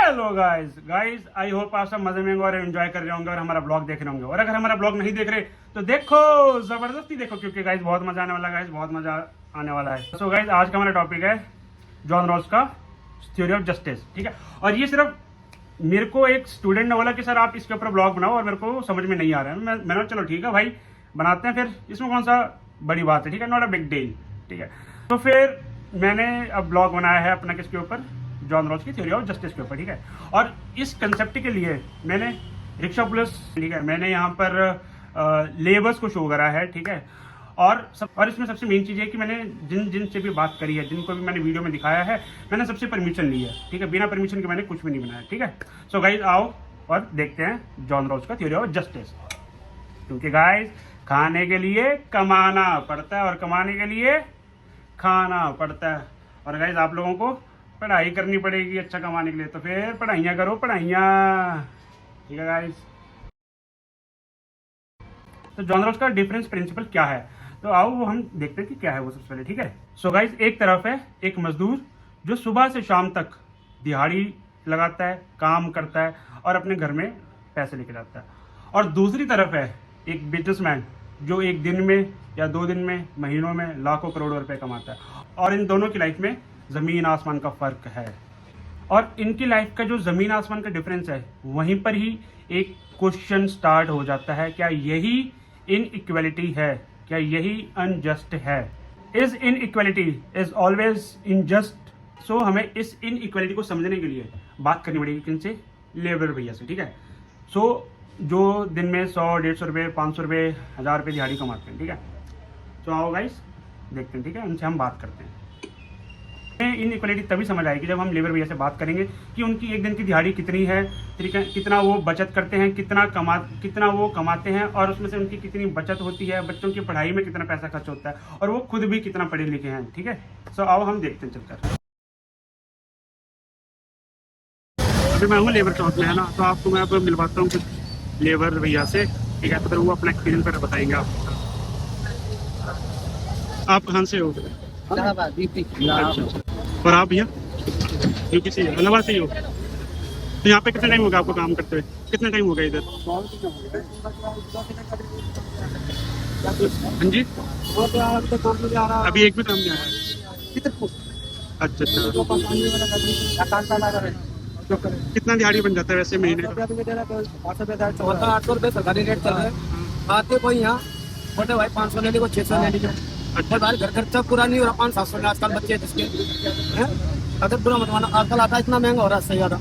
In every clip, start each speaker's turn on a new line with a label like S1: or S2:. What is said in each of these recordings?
S1: Hello guys I hope आप सब मजे में होंगे और एंजॉय कर रहे होंगे और हमारा ब्लॉग देख रहे होंगे। और अगर हमारा ब्लॉग नहीं देख रहे तो देखो, जबरदस्ती देखो, क्योंकि गाइस बहुत मजा आने वाला है। गाइस बहुत मजा आने वाला है। सो गाइस आज का हमारा टॉपिक है जॉन रॉल्स का थ्योरी ऑफ जस्टिस। ठीक है, और ये सिर्फ मेरे को एक स्टूडेंट ने बोला कि सर आप इसके ऊपर ब्लॉग बनाओ और मेरे को समझ में नहीं आ रहा है। मैंने चलो ठीक है भाई बनाते हैं, फिर इसमें कौन सा बड़ी बात है। ठीक है, नॉट अ बिग डील। ठीक है, तो फिर मैंने अब ब्लॉग बनाया है अपना किसके ऊपर, जॉन रॉल्स की थ्योरी ऑफ जस्टिस के ऊपर। ठीक है, और इस कंसेप्ट के लिए मैंने रिक्शा पुलिस, ठीक है, मैंने यहाँ पर लेबर्स को शो करा है। ठीक है, और इसमें सबसे मेन चीज़ है कि मैंने जिन से भी बात करी है, जिनको भी मैंने वीडियो में दिखाया है, मैंने सबसे परमिशन ली है। ठीक है, बिना परमिशन के मैंने कुछ भी नहीं बनाया। ठीक है, सो गाइज आओ और देखते हैं जॉन रॉल्स का थ्योरी ऑफ जस्टिस। क्योंकि गाइज खाने के लिए कमाना पड़ता है और कमाने के लिए खाना पड़ता है। और गाइज आप लोगों को पढ़ाई करनी पड़ेगी अच्छा कमाने के लिए, तो फिर पढ़ाइयाँ करो, पढ़ाइयाँ। ठीक है गाइज, तो जॉन रॉल्स का डिफरेंस प्रिंसिपल क्या है, तो आओ वो हम देखते हैं कि क्या है वो सबसे पहले। ठीक है, सो गाइज एक तरफ है एक मजदूर जो सुबह से शाम तक दिहाड़ी लगाता है, काम करता है और अपने घर में पैसे लेके जाता है। और दूसरी तरफ है एक बिजनेसमैन जो एक दिन में या 2 दिन में, महीनों में लाखों करोड़ों रुपए कमाता है। और इन दोनों की लाइफ में ज़मीन आसमान का फ़र्क है। और इनकी लाइफ का जो ज़मीन आसमान का डिफरेंस है, वहीं पर ही एक क्वेश्चन स्टार्ट हो जाता है, क्या यही इनइक्वालिटी है, क्या यही अनजस्ट है। Is inequality is always injust. So हमें इस इनइक्वालिटी को समझने के लिए बात करनी पड़ेगी किनसे, लेबर भैया से। ठीक है, सो जो दिन में 100, 150 रुपये, 500 रुपये, 1000 रुपये दिहाड़ी कमाते हैं। ठीक है, तो आओ गाइस देखते हैं। ठीक है, उनसे हम बात करते हैं। इनइक्वालिटी तभी समझ आएगी जब हम लेबर भैया से बात करेंगे कि उनकी एक दिन की दिहाड़ी कितनी है, ठीक है, कितना वो बचत करते हैं, कितना वो कमाते हैं, और उसमें से उनकी कितनी बचत होती है, बच्चों की पढ़ाई में कितना पैसा खर्च होता है, और वो खुद भी कितना पढ़े लिखे हैं। ठीक है, सो आओ हम देखते हैं चलकर। अभी मैं हूँ लेबर शॉप में, है ना, तो आपको मैं अब मिलवाता हूँ कुछ लेबर भैया से। ठीक है, तो फिर वो अपना एक्सपीरियंस पर बताएंगे आपको। आप कहाँ से हो? अच्छा, और आप भैया यूपी से इलाहाबाद से ही हो? तो यहाँ पे कितना टाइम होगा आपको काम करते हुए? कितना टाइम होगा इधर? हाँ जी, अभी एक भी काम नहीं आया है। अच्छा तो कितना दिहाड़ी बन जाता है वैसे महीने का?
S2: 800 रुपये सरकारी रेट चल रहा है। आते कोई यहाँ छोटे भाई 500 ले लीजिए, 600 ले लीजिए। अच्छा, भाई घर खर्चा पूरा नहीं हो रहा, 500-700 में आजकल बच्चे जिसके अगर बुरा मत माना, आजकल आता इतना महंगा हो रहा है, सही ज्यादा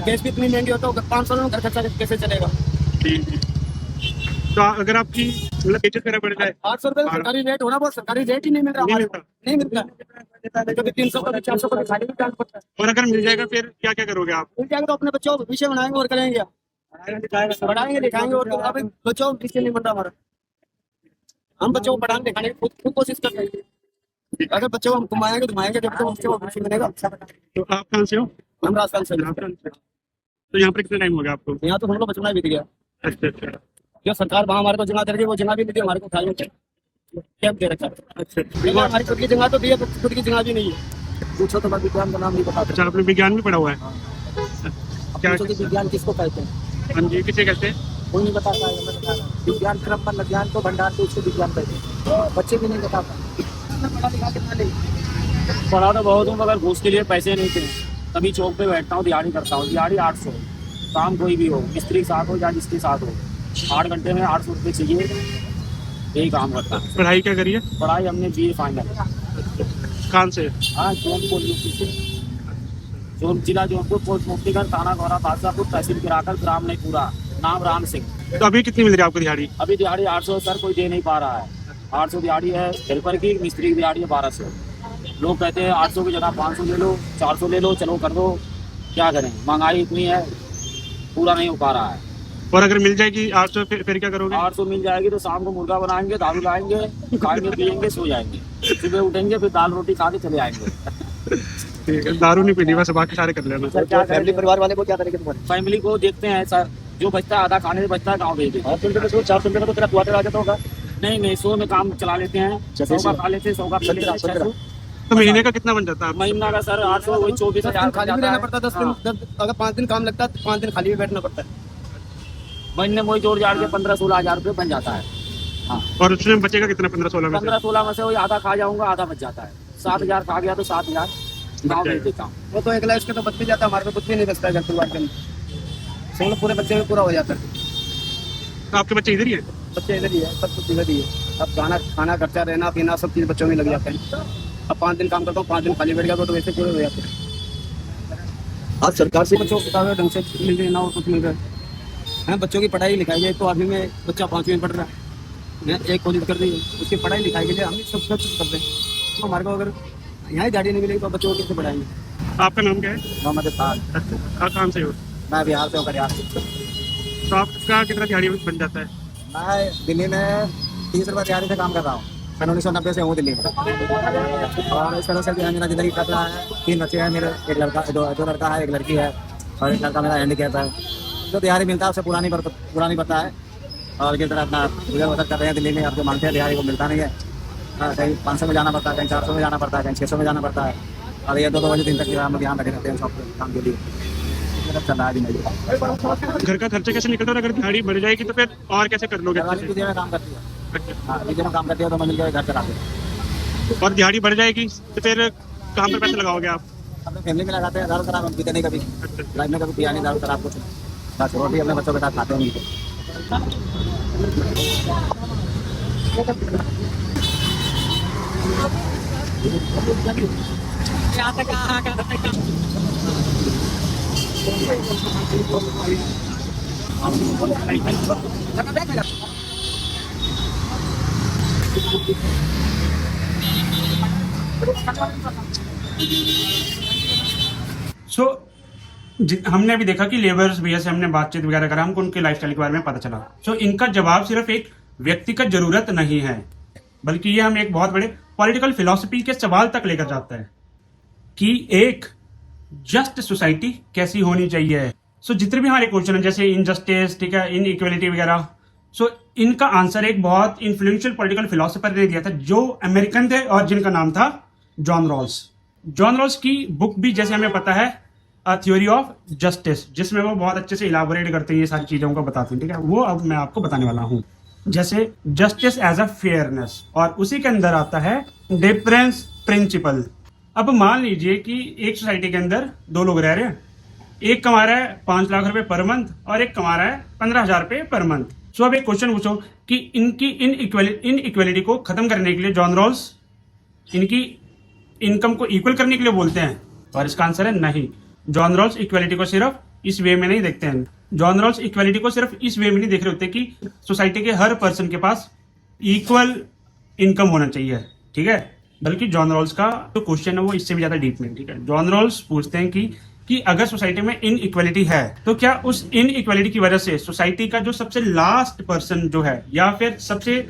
S2: गैस भी इतनी महंगी होता है, 500 में घर खर्चा कैसे चलेगा।
S1: तो अगर आपकी मतलब बेचत करना पड़ जाए
S2: 800 रुपये सरकारी रेट होना, बहुत सरकारी रेट ही नहीं मिल रहा, नहीं मिलता। कभी 300 कभी 400 कभी 550।
S1: और अगर मिल जाएगा फिर क्या क्या करोगे आप?
S2: मिल जाएगा तो अपने बच्चों को विषय बनाएंगे और करेंगे, पढ़ाएंगे लिखाएंगे। और अभी बच्चों को विषय नहीं बन रहा हमारा, हम बच्चों को पढ़ाने लिखाने की खुद कोशिश कर रहे हैं। अगर बच्चों को हम घुमाएंगे घुमाएंगे जब तो बच्चों को विषय बनेगा।
S1: तो आप कहाँ से हो?
S2: हम राजस्थान से।
S1: तो यहाँ पर कितना टाइम हो गया आपको?
S2: यहाँ तो हम लोग बचपना बीत गया।
S1: अच्छा,
S2: जो सरकार वहाँ हमारे को जगह दे रही है, वो जगह भी नहीं दी हमारे को, खाई कैंप दे रखा है।
S1: अच्छा,
S2: हमारी खुद की जगह तो दी है, खुद की जगह भी नहीं है। पूछो तो मैं विज्ञान का नाम नहीं पता।
S1: अच्छा, आपने विज्ञान भी पढ़ा हुआ है? क्या
S2: विज्ञान किसको कहते हैं?
S1: हाँ जी, किसे कहते हैं?
S2: कोई नहीं बता पाएगा, मैं बता रहा हूँ। विज्ञान क्रम पर ज्ञान को भंडार तो उसको विज्ञान कहते हैं, बच्चे भी नहीं बता पाए। पढ़ा तो बहुत हूँ मगर घूस के लिए पैसे नहीं थे, तभी चौक पे बैठता हूँ, दिहाड़ी करता हूँ। दिहाड़ी 800, काम कोई भी हो, मिस्त्री के साथ हो या जिसके साथ हो, 8 घंटे में 800 रुपये चाहिए, यही काम करता है।
S1: पढ़ाई क्या करी है?
S2: पढ़ाई हमने BA फाइनल।
S1: कहाँ से?
S2: हाँ, जौनपुर यूपी से, जिला जौनपुर, पोस्ट मुफ्तीगंज, थाना गौरा, बादशाहपुर, तहसील गिराकर, ग्राम नहीं पूरा, नाम राम सिंह।
S1: तो अभी कितनी मिल रही है आपको दिहाड़ी?
S2: अभी दिहाड़ी 800 सर, कोई दे नहीं पा रहा है। 800 दिहाड़ी है हेल्पर की, मिस्त्री की दिहाड़ी है 1200। लोग कहते हैं 800 की जगह 500 ले लो, 400 ले लो, चलो कर दो, क्या करें, महंगाई इतनी है, पूरा नहीं हो पा रहा है।
S1: और अगर मिल जाएगी 800 फिर क्या करोगे?
S2: 800 मिल जाएगी तो शाम को मुर्गा बनाएंगे, दारू लाएंगे, खाएंगे पियेंगे, सो जाएंगे, सुबह उठेंगे फिर दाल रोटी खा के चले आएंगे।
S1: ठीक है, दारू नहीं पीनी, बस बाकी सारे कर लेना।
S2: सर क्या फैमिली परिवार वाले को क्या करेंगे तुम्हारे? फैमिली को देखते हैं सर, जो बचता है आधा खाने से बचता है, गाँव भेज देते हैं। 400 रुपये में तो तेरा कुआटर आ जाता होगा। नहीं 100 में काम चला लेते हैं, 100 का खा लेते हैं, 100 का 600,
S1: तो महीने का कितना बन जाता है?
S2: महीना का सर 800 वही 24,000 खाली भी रहना पड़ता है। 10 दिन अगर 5 दिन काम लगता है तो 5 दिन खाली भी बैठना पड़ता है। महीने में वही जोड़ जाड़ के 15-16 हजार रुपये बन जाता है। हाँ,
S1: और उसमें बचेगा कितना 15-16 में से?
S2: 15-16 में से वही आधा खा जाऊंगा, आधा बच जाता है। 7,000 खा गया तो 7,000 गाँव भेज देता हूँ। वो तो 1 लाख के तो बच भी जाता है, हमारे को कुछ भी नहीं बचता है घर परिवार के अंदर। सब लोग पूरे बच्चे में पूरा हो जाता है।
S1: तो आपके बच्चे इधर ही है?
S2: बच्चे इधर ही है, सब कुछ इधर ही है। अब खाना खर्चा, रहना पीना सब चीज़ बच्चों में लग जाते हैं। अब 5 दिन काम करता हूँ, 5 दिन खाली बैठ गया तो वैसे पूरे हो जाते हैं। आज सरकार से बच्चों को किताबें ढंग से मिल रही ना, और कुछ मिल रहा है। बच्चों की पढ़ाई लिखाई है तो अभी में बच्चा 5वीं में पढ़ रहा है, एक कॉलेज कर रही है, उसकी पढ़ाई लिखाई के लिए हम सब कुछ कर रहे हैं। तो हमारे को अगर यहाँ ही गाड़ी नहीं मिलेगी तो बच्चों को कैसे पढ़ाएंगे।
S1: आपका नाम क्या है?
S2: मोहम्मद इरफान।
S1: आप कहाँ से हो?
S2: मैं बिहार से होकर यहाँ से।
S1: तो आपका कितना दिहाड़ी बन जाता है?
S2: मैं दिल्ली में 30 रुपये दिहाड़ी से काम कर रहा हूँ। मैं 1990 से हूँ दिल्ली में। और इस तरह से जो है मेरा जिंदगी कट रहा है। 3 बच्चे हैं मेरे, एक लड़का, दो लड़का है, एक लड़की है, और एक लड़का मेरा हैंडीकैप है। जो दिहाड़ी मिलता है उससे पूरा नहीं पड़ता है। और किस तरह अपना गुजर बसर कर रहे हैं दिल्ली में। अब जो मांगते हैं दिहाड़ी को मिलता नहीं है। कहीं 500 में जाना पड़ता है, कहीं 400 में जाना पड़ता है, कहीं 600 में जाना पड़ता है। और ये 2 बजे दिन तक हम लोग यहाँ बैठे रहते हैं शॉप पे काम के लिए। चल रहा है जिंदगी।
S1: घर का खर्चा कैसे निकलता है? अगर दिहाड़ी बढ़ जाएगी तो फिर और कैसे कर लोगे?
S2: पीजी में काम करती है। हाँ, पीजी में काम करती है तो मैं मिलकर घर चलाते हैं।
S1: और दिहाड़ी बढ़ जाएगी तो फिर कहाँ पर पैसे लगाओगे आप?
S2: अपने फैमिली में लगाते हैं। दारू शराब हम पीते नहीं कभी, लाइफ में कभी पिया नहीं दारू शराब कुछ। बस रोटी अपने बच्चों के साथ खाते हैं।
S1: सो हमने अभी देखा कि लेबर्स भैया से हमने बातचीत वगैरह करा, हमको उनके लाइफस्टाइल के बारे में पता चला। सो इनका जवाब सिर्फ एक व्यक्तिगत जरूरत नहीं है, बल्कि ये हमें एक बहुत बड़े पॉलिटिकल फिलॉसफी के सवाल तक लेकर जाता है कि एक जस्ट सोसाइटी कैसी होनी चाहिए। सो जितने भी हमारे क्वेश्चन हैं, जैसे इनजस्टिस, ठीक है, इन इक्वलिटी वगैरह, सो इनका आंसर एक बहुत इन्फ्लुएंशियल पॉलिटिकल फिलोसोफर ने दिया था जो अमेरिकन थे और जिनका नाम था जॉन रॉल्स। जॉन रॉल्स की बुक भी जैसे हमें पता है थ्योरी ऑफ जस्टिस, जिसमें वो बहुत अच्छे से इलाबोरेट करते हैं, ये सारी चीजों को बताते हैं, ठीक है। वो अब मैं आपको बताने वाला हूँ। जैसे जस्टिस एज अ फेयरनेस, और उसी के अंदर आता है डिफरेंस प्रिंसिपल। अब मान लीजिए कि एक सोसाइटी के अंदर 2 लोग रह रहे हैं, एक कमा रहा है 5 लाख रुपए पर मंथ और एक कमा रहा है 15,000 रुपए पर मंथ। सो अब एक क्वेश्चन पूछो कि इनकी इन इक्वलिटी को खत्म करने के लिए जॉन रॉल्स इनकी इनकम को इक्वल करने के लिए बोलते हैं, और इसका आंसर है नहीं। जॉन रॉल्स इक्वलिटी को सिर्फ इस वे में नहीं देखते हैं। जॉन रॉल्स इक्वलिटी को सिर्फ इस वे में नहीं देख रहे होते कि सोसाइटी के हर पर्सन के पास इक्वल इनकम होना चाहिए, ठीक है, बल्कि जॉन रॉल्स का जो क्वेश्चन है वो इससे भी ज्यादा डीप में, ठीक है। जॉन रॉल्स पूछते हैं कि अगर सोसाइटी में इन इक्वलिटी है तो क्या उस इन इक्वलिटी की वजह से सोसाइटी का जो सबसे लास्ट पर्सन जो है, या फिर सबसे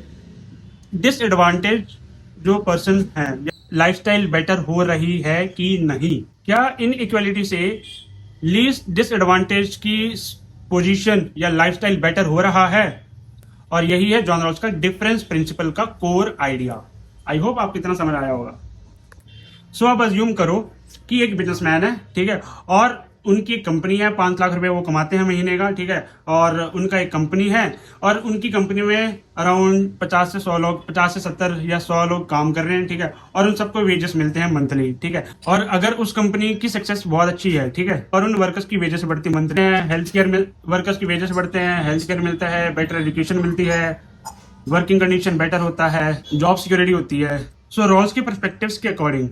S1: डिसएडवांटेज जो पर्सन है, लाइफस्टाइल बेटर हो रही है कि नहीं? क्या इन इक्वलिटी से लीस्ट डिसएडवांटेज की पोजीशन या लाइफस्टाइल बेटर हो रहा है? और यही है जॉन रॉल्स का डिफरेंस प्रिंसिपल का कोर आइडिया। आई होप आपको इतना समझ आया होगा। सो अब अज्यूम करो कि एक बिजनेसमैन है, ठीक है, और उनकी कंपनी है, 5 लाख रुपए वो कमाते हैं महीने का, ठीक है, और उनका एक कंपनी है, और उनकी कंपनी में अराउंड 50 से 100 लोग, 50 से 70 या 100 लोग काम कर रहे हैं, ठीक है, और उन सबको वेजेस मिलते हैं मंथली, ठीक है। और अगर उस कंपनी की सक्सेस बहुत अच्छी है, ठीक है, और उन वर्कर्स की वेजेस बढ़ती मंथली है, हेल्थ केयर में वर्कर्स की वेजेस बढ़ते हैं, हेल्थ केयर मिलता है, बेटर एजुकेशन मिलती है, वर्किंग कंडीशन बेटर होता है, जॉब सिक्योरिटी होती है। सो रॉल्स के पर्सपेक्टिव्स के अकॉर्डिंग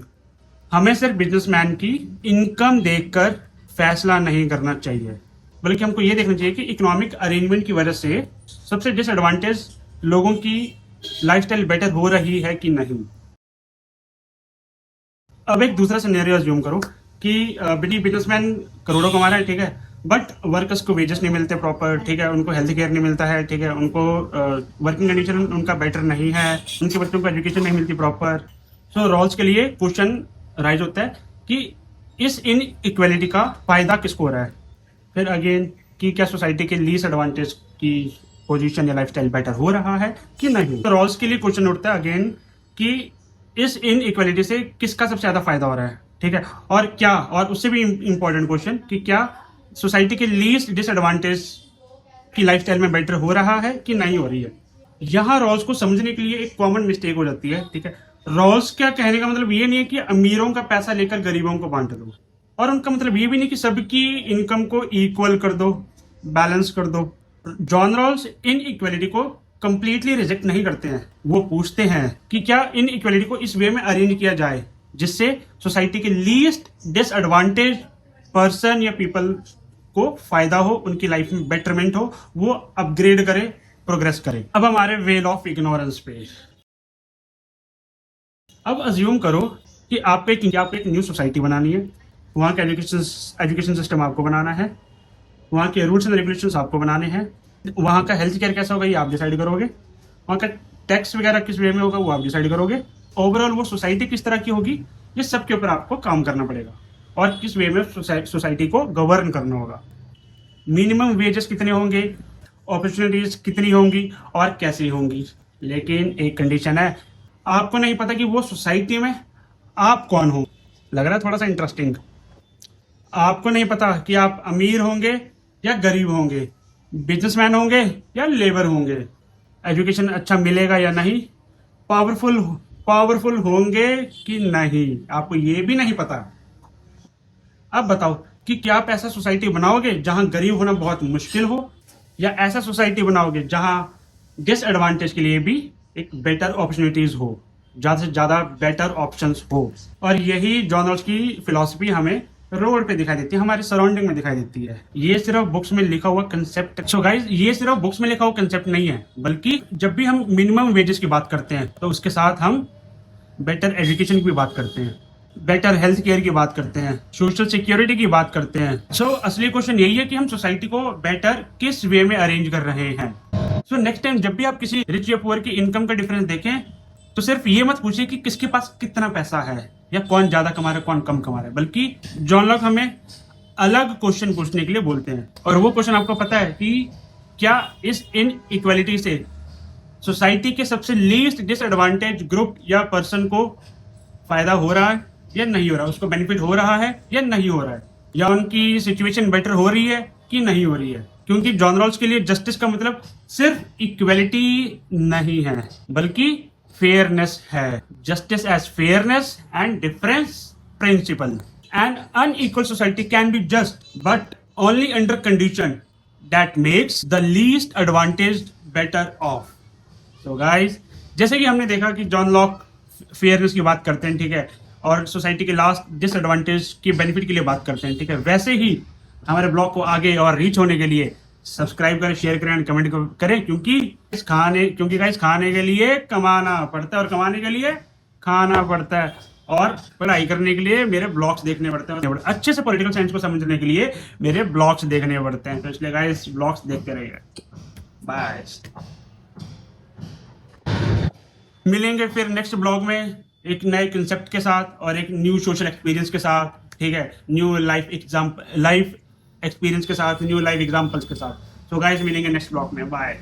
S1: हमें सिर्फ बिजनेसमैन की इनकम देखकर फैसला नहीं करना चाहिए, बल्कि हमको ये देखना चाहिए कि इकोनॉमिक अरेंजमेंट की वजह से सबसे डिसएडवांटेज लोगों की लाइफस्टाइल बेटर हो रही है कि नहीं। अब एक दूसरा सिनेरियो अज्यूम करो कि बिजनेसमैन करोड़ों कमा रहा है, ठीक है, बट वर्कर्स को वेजेस नहीं मिलते प्रॉपर, ठीक है, उनको हेल्थ केयर नहीं मिलता है, ठीक है, उनको वर्किंग कंडीशन उनका बेटर नहीं है, उनके बच्चों को एजुकेशन नहीं मिलती प्रॉपर। सो रॉल्स के लिए क्वेश्चन राइज होता है कि इस इन इक्वलिटी का फायदा किसको हो रहा है? फिर अगेन कि क्या सोसाइटी के लीस्ट एडवांटेज की पोजीशन या लाइफस्टाइल बेटर हो रहा है कि नहीं? तो रॉल्स के लिए क्वेश्चन उठता है अगेन कि इस इनइक्वालिटी से किसका सबसे ज्यादा फायदा हो रहा है, ठीक है, और क्या, और उससे भी इंपॉर्टेंट क्वेश्चन कि क्या सोसाइटी के लीस्ट डिसएडवांटेज की लाइफस्टाइल में बेटर हो रहा है कि नहीं हो रही है। यहाँ रॉल्स को समझने के लिए एक कॉमन मिस्टेक हो जाती है, ठीक है। रॉल्स क्या कहने का मतलब ये नहीं है कि अमीरों का पैसा लेकर गरीबों को बांट दो, और उनका मतलब ये भी नहीं कि सबकी इनकम को इक्वल कर दो, बैलेंस कर दो। जॉन रॉल्स इन इक्वालिटी को कंप्लीटली रिजेक्ट नहीं करते हैं, वो पूछते हैं कि क्या इन इक्वालिटी को इस वे में अरेंज किया जाए जिससे सोसाइटी के लीस्ट डिसएडवांटेज पर्सन या पीपल को फायदा हो, उनकी लाइफ में बेटरमेंट हो, वो अपग्रेड करे, प्रोग्रेस करे। अब हमारे वेल ऑफ इग्नोरेंस पे, अब अज्यूम करो कि आपको एक न्यू सोसाइटी बनानी है, वहाँ का एजुकेशन सिस्टम आपको बनाना है, वहाँ के रूल्स एंड रेगुलेशंस आपको बनाने हैं, वहाँ का हेल्थ केयर कैसा होगा ये आप डिसाइड करोगे, वहाँ का टैक्स वगैरह किस वे में होगा वो आप डिसाइड करोगे, ओवरऑल वो सोसाइटी किस तरह की होगी ये सब के ऊपर आपको काम करना पड़ेगा, और किस वे में सोसाइटी को गवर्न करना होगा। मिनिमम वेजेस कितने होंगे, अपॉर्चुनिटीज कितनी होंगी और कैसी होंगी। लेकिन एक कंडीशन है, आपको नहीं पता कि वो सोसाइटी में आप कौन हो। लग रहा है थोड़ा सा इंटरेस्टिंग। आपको नहीं पता कि आप अमीर होंगे या गरीब होंगे, बिजनेसमैन होंगे या लेबर होंगे, एजुकेशन अच्छा मिलेगा या नहीं, पावरफुल होंगे कि नहीं, आपको ये भी नहीं पता। अब बताओ कि क्या आप ऐसा सोसाइटी बनाओगे जहां गरीब होना बहुत मुश्किल हो, या ऐसा सोसाइटी बनाओगे जहां डिसएडवांटेज के लिए भी एक बेटर अपॉर्चुनिटीज हो, ज्यादा से ज्यादा बेटर ऑप्शंस हो। और यही जॉन रॉल्स की फिलॉसफी हमें रोड पे दिखाई देती है, हमारे सराउंडिंग में दिखाई देती है। ये सिर्फ बुक्स में लिखा हुआ कंसेप्ट, सो गाइस ये सिर्फ बुक्स में लिखा हुआ कंसेप्ट नहीं है, बल्कि जब भी हम मिनिमम वेजेस की बात करते हैं तो उसके साथ हम बेटर एजुकेशन की भी बात करते हैं, बेटर हेल्थ केयर की बात करते हैं, सोशल सिक्योरिटी की बात करते हैं। सो असली क्वेश्चन यही है कि हम सोसाइटी को बेटर किस वे में अरेंज कर रहे हैं। सो नेक्स्ट टाइम जब भी आप किसी रिच या पुअर की इनकम का डिफरेंस देखें तो सिर्फ ये मत पूछिए कि किसके पास कितना पैसा है या कौन ज्यादा कमा रहा है कौन कम कमा रहा है, बल्कि जॉन लॉक हमें अलग क्वेश्चन पूछने के लिए बोलते हैं। और वो क्वेश्चन आपको पता है कि क्या इस इनइक्वालिटी से सोसाइटी के सबसे लीस्ट डिसएडवांटेज ग्रुप या पर्सन को फायदा हो रहा है या नहीं हो रहा है, उसको बेनिफिट हो रहा है या नहीं हो रहा है, या उनकी सिचुएशन बेटर हो रही है कि नहीं हो रही है। क्योंकि जॉन रॉल्स के लिए जस्टिस का मतलब सिर्फ इक्वलिटी नहीं है बल्कि फेयरनेस है। Justice as fairness and difference principle. And unequal society can be just but only under condition that makes the least advantage better off. तो गाइस जैसे कि हमने देखा कि जॉन लॉक फेयरनेस की बात करते हैं, ठीक है, और सोसाइटी के लास्ट डिसएडवांटेज की बेनिफिट के लिए बात करते हैं, ठीक है, वैसे ही हमारे ब्लॉग को आगे और रीच होने के लिए सब्सक्राइब करें, शेयर करें एंड कमेंट करें, क्योंकि गाइस खाने के लिए कमाना पड़ता है और कमाने के लिए खाना पड़ता है, और पढ़ाई करने के लिए मेरे ब्लॉग्स देखने पड़ते हैं, अच्छे से पॉलिटिकल साइंस को समझने के लिए मेरे ब्लॉग्स देखने पड़ते हैं। तो इसलिए गाइस ब्लॉग्स देखते रहिए। बाय। मिलेंगे फिर नेक्स्ट ब्लॉग में एक नए कंसेप्ट के साथ और एक न्यू सोशल एक्सपीरियंस के साथ, ठीक है, न्यू लाइफ एक्सपीरियंस के साथ, न्यू लाइफ एग्जांपल्स के साथ। सो गाइस मिलेंगे नेक्स्ट ब्लॉग में। बाय।